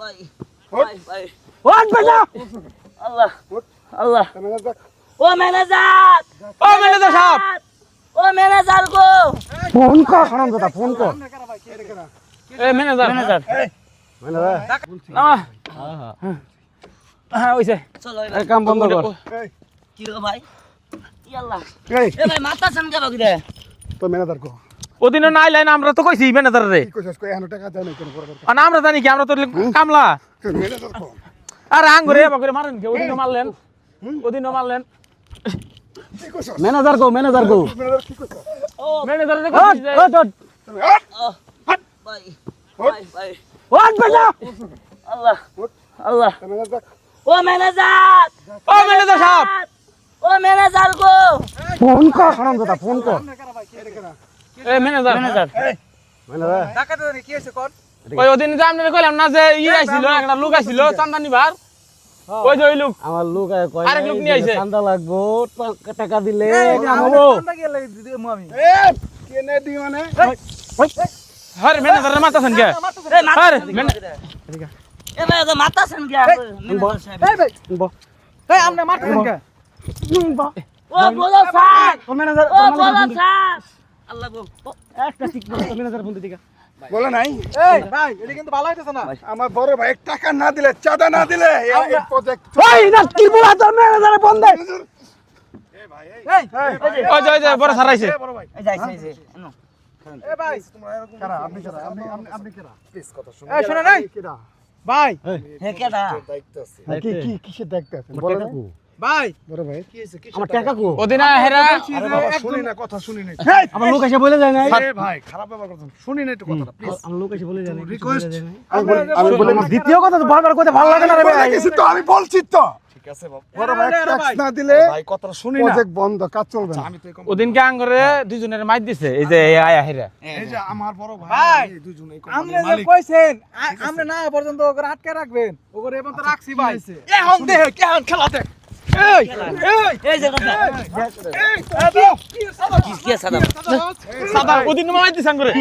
ভাই ওঠ। ভাই ভাই ওঠ বেটা আল্লাহ ওঠ। আল্লাহ ম্যানেজার ডাক। ও ম্যানেজার ও ম্যানেজার সাহেব ও ম্যানেজার গো ফোন কর হারামজাদা ফোন কর এটা কেডা? এ ম্যানেজার ম্যানেজার এই, ম্যানেজার না হ্যাঁ ওইছে চলো এই কাম বন্ধ কর এই, কি রে ভাই ইয়াল্লাহ এই, এ ভাই মাথা সামনে বাকি রে তো ম্যানেজার কো। ওদিনও নাই লাইন আমরা তো কইছি ম্যানেজার রে কি কইছস কই এখনো টাকা দেয় না কেন পরে দরকার? আর আমরা জানি কি আমরা তো কামলা ম্যানেজার কো। আরে আঙ্গুরে বাকরে মারেন কে ওদিনও মারলেন ওদিনও মারলেন কি কইছস? ম্যানেজার কো ম্যানেজার কি কইছস? ও ম্যানেজার রে কইছি যে তুমি ওঠ। ও, ভাই ভাই ভাই ওঠ বেটা আল্লাহ ওঠ। আল্লাহ ম্যানেজার ডাক। ও ম্যানেজার ও ম্যানেজার সাহেব ও ম্যানেজার গো ফোন কর হারামজাদা ফোন কর এটা কেডা? এ ম্যানেজার ম্যানেজার এই, ম্যানেজার টাকা দেয় না কি হইছে কোন? ওই ওদিন যে আপনারা কইলাম না যে ই আইছিল একটা লোক আইছিল চান্দা নিবার ওই যে ওই লোক আমার লোক কয় আরেক লোক নিয়ে আইছে চান্দা লাগবো টাকা দিলে কাম হবো এ, কেনে দি মানে? আরে ম্যানেজার মারতাছেন কে এই মাথা আরে সামনে বাকি রে। এ ভাই তো মাথা সামনে গিয়া ম্যানেজার সাহেব ও বলো স্যার ও ম্যানেজার ও বলো স্যার আল্লাহ গো একটা ঠিক ম্যানেজার ফোন দিতে বলে নাই? আমার বড় ভাই টাকা না দিলে চাঁদা না দিলে এই প্রজেক্ট ওই না কি বলা তোর ম্যানেজার ফোন দে ওই যে বড় স্যার আইছে বড় ভাই এই যাইছে এই যে নো কারা আপনি কারা আপনি কারা প্লিজ কথা শুনুন এই শোনেন, এই। কেডা হে কেডা দায়িত্ব আছে কি কি কিসের দায়িত্ব আছে বলেন বড় ভাই কি হইছে আমার টাকা কো ওদিন হেরা আরে বাবা শুনি না কথা শুনি না আমার লোক এসে বলে যায় না এ ভাই খারাপ ব্যাপার করছেন শুনি না একটু কথাটা প্লিজ আমার লোক এসে বলে যায় না রিকোয়েস্ট আমি বলে দ্বিতীয় কথা তো বারবার কইতে ভালো লাগে না রে ভাই কিছু তো আমি বলছি তো ঠিক আছে বাবা বড় ভাই ট্যাক্স না দিলে ভাই কথাটা শুনি না প্রজেক্ট বন্ধ কাজ চলবে না আমি তো ওদিনকে আঙ্গরে দুজনের মাইর দিছে এই যে আয়া হেরা এই যে আমার বড় ভাই ভাই, এই দুজনেই আপনি কোম্পানির যে মালিক কইছেন আমরা না পর্যন্ত ওকে আটকে রাখবেন ওকে এখন তো রাখছি ভাই এখন দেখে কেমন খেলা দেখ এই এই যে কথা কি সাদা সাদা ওদিন মাইর দিছে আঙ্গরে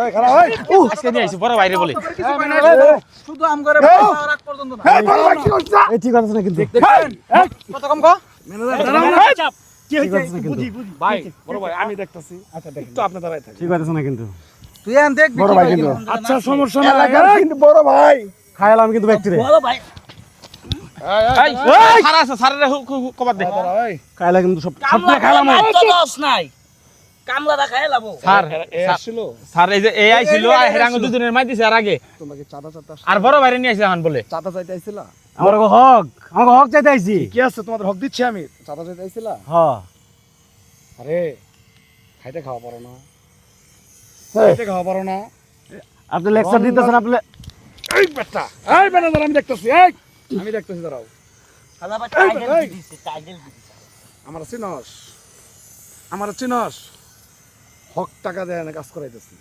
এই খারাপ ভাই আজকে নিয়ে আইছে বড় বাইরে বলে শুধু আম করে রাখ পর্যন্ত না এই বড় ভাই কি করছ এই ঠিক আছে না কিন্তু কত কম কো কি হইছে বুঝি ভাই বড় ভাই আমি দেখতাছি আচ্ছা দেখেন তো আপনি দাঁড়ায় থাকেন ঠিক আছে না কিন্তু তুই আন দেখ বড় ভাই কিন্তু আচ্ছা সমস্যা না কিন্তু বড় ভাই খাইলাম কিন্তু ব্যক্তিরে বলো ভাই এই সারা আছে সারা কবার দে ভাই খাইলা কিন্তু সব কামলা খাইলাম তো দোষ নাই কামলাটা খাই লাবো স্যার এ আসছিল স্যার এই যে এই আইছিল আর হেরাঙ্গ দুজনের মাইর দিছে আর আগে তোমাকে চাঁদা চাঁদা আর বড় বাইরে নিয়ে আইছে এখন বলে চাঁদা চাইতে আইছিলা আমার হক চাইতে আইছি কি আছে তোমাদের হক দিচ্ছি আমি চাঁদা চাইতে আইছিলা হ্যাঁ আরে খাইতে খাওয়া পারো না খাইতে খাওয়া পারো না আপনি লেকচার দিতেছেন আপনি এই বেটা এই ম্যানেজার আমি দেখতাছি এই আমি দেখতাছি দাঁড়াও খালা বা টাইটেল দিছে টাইটেল দিছে আমার চিনস আমার চিনস হক টাকা দেয় না কাজ করাইতেছি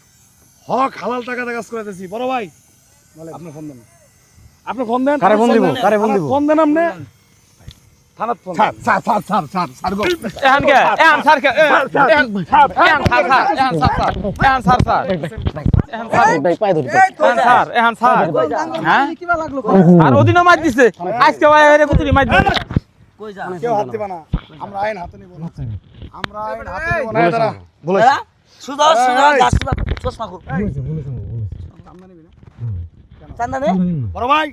হক হালাল টাকা দিয়ে কাজ করাইতেছি বড় ভাই বলে আপনি ফোন দেন আপনি ফোন দেন কারে ফোন দিব কারে ফোন দিব ফোন দেন আপনি থানাত ফোন স্যার স্যার গো এখন কে এখন স্যার কে এখন স্যার ভাই পায় ধরি এখন স্যার হ্যাঁ কিবা লাগলো আর ওদিনও মাইর দিছে আজকে ভাই এর কুতুরি মাইর দিছে কই যা কেউ হাত দিবা না আমরা আইন হাতে নিব না আমরা আইন হাতে নিব না দাঁড়া বলেছ সুদা সুদা গাছ সুদা চশমা খুব চান্দা নে বড় ভাই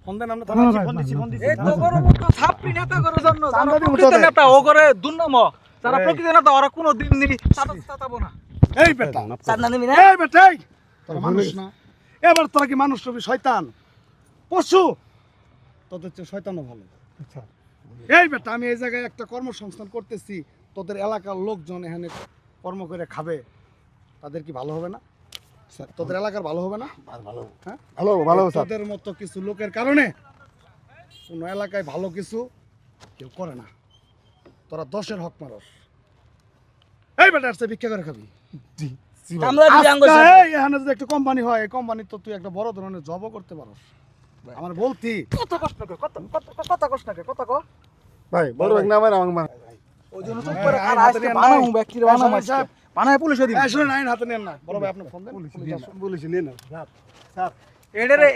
ফোন দেন আমরা থানাত ফোন দিছি এই তো গরম তো ছাপরি নেতা করে জন্য চান্দা দিমু প্রকৃত তোদের। নেতা ও করে দুর্নাম যারা এই। প্রকৃত নেতা ওরা কোনো দিন নিরি চাতাবো না এই বেটা চান্দা নিবি না এই বেটা এই তোরা মানুষ না এবার তোরা কি মানুষ রবি শয়তান পশু তোদের চেয়ে শয়তানও ভালো আচ্ছা এই বেটা আমি এই জায়গায় একটা কর্মসংস্থান করতেছি তোদের এলাকার লোকজন এখানে কর্ম করে খাবে তাদের কি ভালো হবে না তোদের এলাকার ভালো হবে না ভালো হ্যাঁ ভালো তোদের মতো কিছু লোকের কারণে কোন এলাকায় ভালো কিছু কেউ করে না তোরা 10-এর হক মারস এই বেটা আসছে ভিক্ষা করে খাবি কামলা দিবি আঙ্গ আচ্ছা, এই এখানে যদি একটা কোম্পানি হয় এই কোম্পানি তো তুই একটা বড় ধরনের জবও করতে পারস আমার বলতি কত কষ্ট করে কত কষ্ট করে কত কো ভাই বড় এক নাম আমার ওই জন্য চুপ করে আর আজকে বানাবো ব্যক্তির বানাবো সাহেব বানায় পুলিশে দিবি শুনুন আইন হাতে নেন না বড় ভাই আপনি ফোন দেন পুলিশ নিয়ে না স্যার এডারে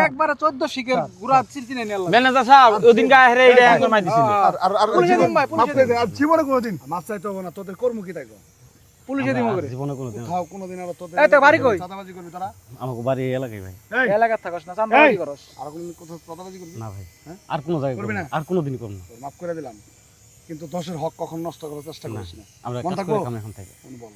একবারে 14 শিকের গুড়া চিরচিনে নিয়ে আল্লাহ ম্যানেজার সাহেব ওদিন গায়ে হেরে এটা একবার মাই দিছিল পুলিশে দিন ভাই পুলিশে দিন আর জীবনে কোনোদিন মাপ চাইতে হবে না, তোদের কর্ম কি দেখো পুলিশে দিন করে জীবনে কোনোদিন খাও কোনোদিন আর তোদের এই তো বাড়ি কই? চাঁদাবাজি করবি তারা? আমাকে বাড়ি এই এলাকায় ভাই। এই এলাকা থাকস না চান্দাবাজি করস আর কোনোদিন কোথাও চাঁদাবাজি করবি? না ভাই, হ্যাঁ? আর কোনো জায়গায় করবি করবো না? না, আর কোনোদিন করবো না। তোর মাফ করে দিলাম, কিন্তু দোষের হক কখন নষ্ট করার চেষ্টা করিস না। আমরা মন কাজ থাকবো? করে খাম এখন থেকে। বল